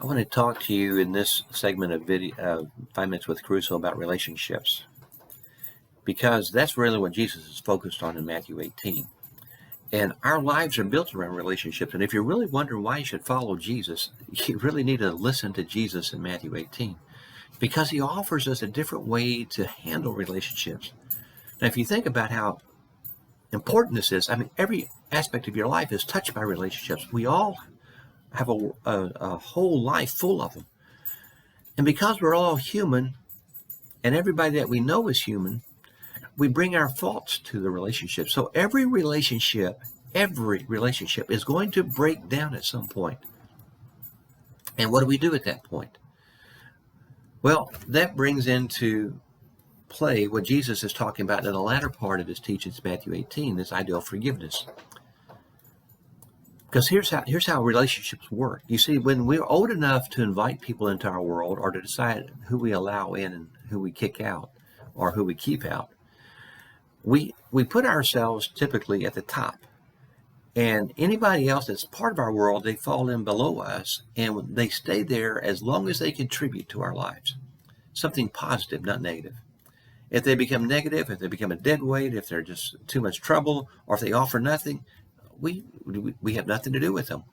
I want to talk to you in this segment of video, 5 Minutes with KeRusso, about relationships, because that's really what Jesus is focused on in Matthew 18. And our lives are built around relationships. And if you're really wondering why you should follow Jesus, you really need to listen to Jesus in Matthew 18, because he offers us a different way to handle relationships. Now, if you think about how important this is, I mean, every aspect of your life is touched by relationships. We all have a whole life full of them. And because we're all human, and everybody that we know is human, we bring our faults to the relationship. So every relationship is going to break down at some point. And what do we do at that point? Well, that brings into play what Jesus is talking about in the latter part of his teachings, Matthew 18, this idea of forgiveness. Because here's how relationships work. You see, when we're old enough to invite people into our world, or to decide who we allow in and who we kick out, or who we keep out, we put ourselves typically at the top. And anybody else that's part of our world, they fall in below us, and they stay there as long as they contribute to our lives. Something positive, not negative. If they become negative, if they become a dead weight, if they're just too much trouble, or if they offer nothing, we have nothing to do with them.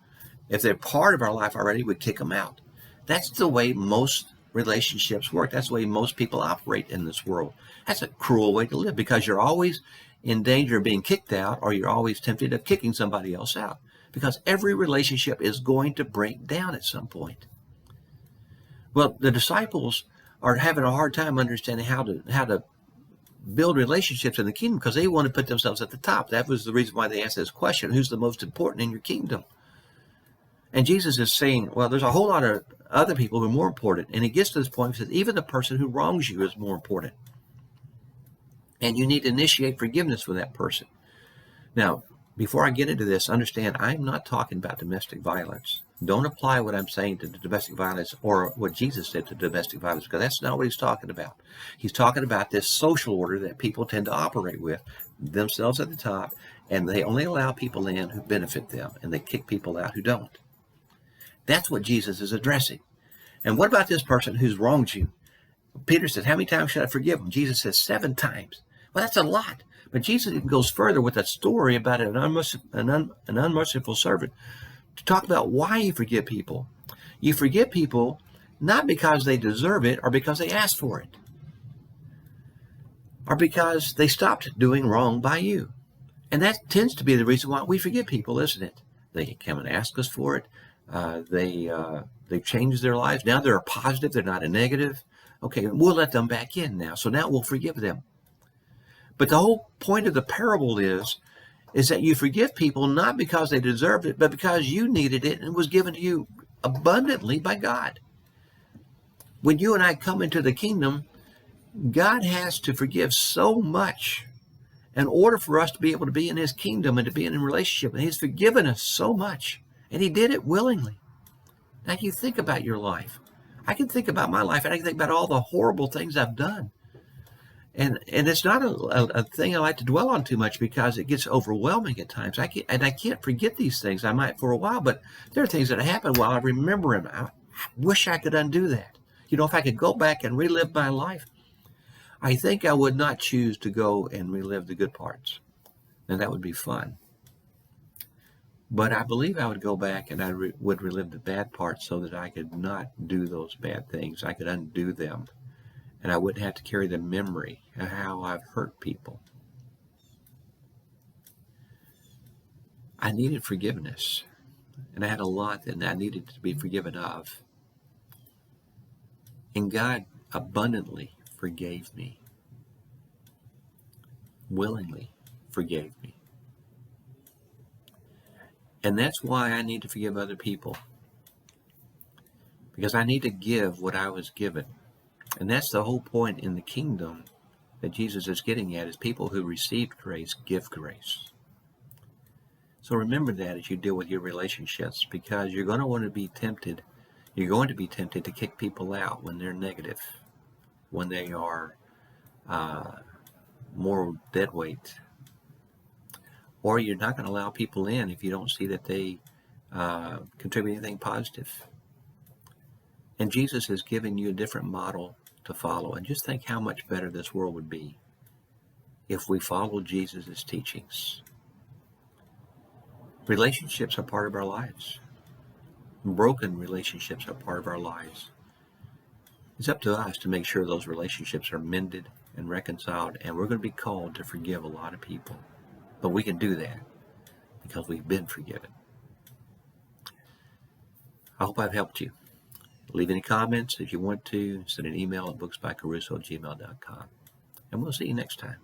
If they're part of our life already, we kick them out. That's the way most relationships work. That's the way most people operate in this world. That's a cruel way to live, because you're always in danger of being kicked out, or you're always tempted of kicking somebody else out, because every relationship is going to break down at some point. Well, the disciples are having a hard time understanding how to build relationships in the kingdom, because they want to put themselves at the top. That was the reason why they asked this question: who's the most important in your kingdom? And Jesus is saying, well, there's a whole lot of other people who are more important. And he gets to this point and says, even the person who wrongs you is more important. And you need to initiate forgiveness with that person. Now, before I get into this, understand, I'm not talking about domestic violence. Don't apply what I'm saying to domestic violence, or what Jesus said to domestic violence, because that's not what he's talking about. He's talking about this social order that people tend to operate with, themselves at the top, and they only allow people in who benefit them, and they kick people out who don't. That's what Jesus is addressing. And what about this person who's wronged you? Peter says, how many times should I forgive him? Jesus says 7 times. Well, that's a lot. But Jesus even goes further with a story about an unmerciful servant, to talk about why you forgive people. You forgive people not because they deserve it, or because they asked for it, or because they stopped doing wrong by you. And that tends to be the reason why we forgive people, isn't it? They come and ask us for it. They've changed their lives. Now they're a positive. They're not a negative. Okay, we'll let them back in now. So now we'll forgive them. But the whole point of the parable is that you forgive people not because they deserved it, but because you needed it and it was given to you abundantly by God. When you and I come into the kingdom, God has to forgive so much in order for us to be able to be in his kingdom and to be in a relationship. And he's forgiven us so much, and he did it willingly. Now you think about your life. I can think about my life, and I can think about all the horrible things I've done. And it's not a thing I like to dwell on too much, because it gets overwhelming at times. I can't forget these things. I might for a while, but there are things that happen while I remember them. I wish I could undo that. You know, if I could go back and relive my life, I think I would not choose to go and relive the good parts. And that would be fun. But I believe I would go back and I would relive the bad parts, so that I could not do those bad things. I could undo them. And I wouldn't have to carry the memory of how I've hurt people. I needed forgiveness. And I had a lot that I needed to be forgiven of. And God abundantly forgave me. Willingly forgave me. And that's why I need to forgive other people. Because I need to give what I was given. And that's the whole point in the kingdom that Jesus is getting at, is people who received grace give grace. So remember that as you deal with your relationships, because you're going to want to be tempted. You're going to be tempted to kick people out when they're negative, when they are more deadweight. Or you're not going to allow people in if you don't see that they contribute anything positive. And Jesus has given you a different model to follow. And just think how much better this world would be if we followed Jesus' teachings. Relationships are part of our lives. Broken relationships are part of our lives. It's up to us to make sure those relationships are mended and reconciled, and we're going to be called to forgive a lot of people. But we can do that because we've been forgiven. I hope I've helped you. Leave any comments if you want to. Send an email at booksbycaruso@gmail.com. And we'll see you next time.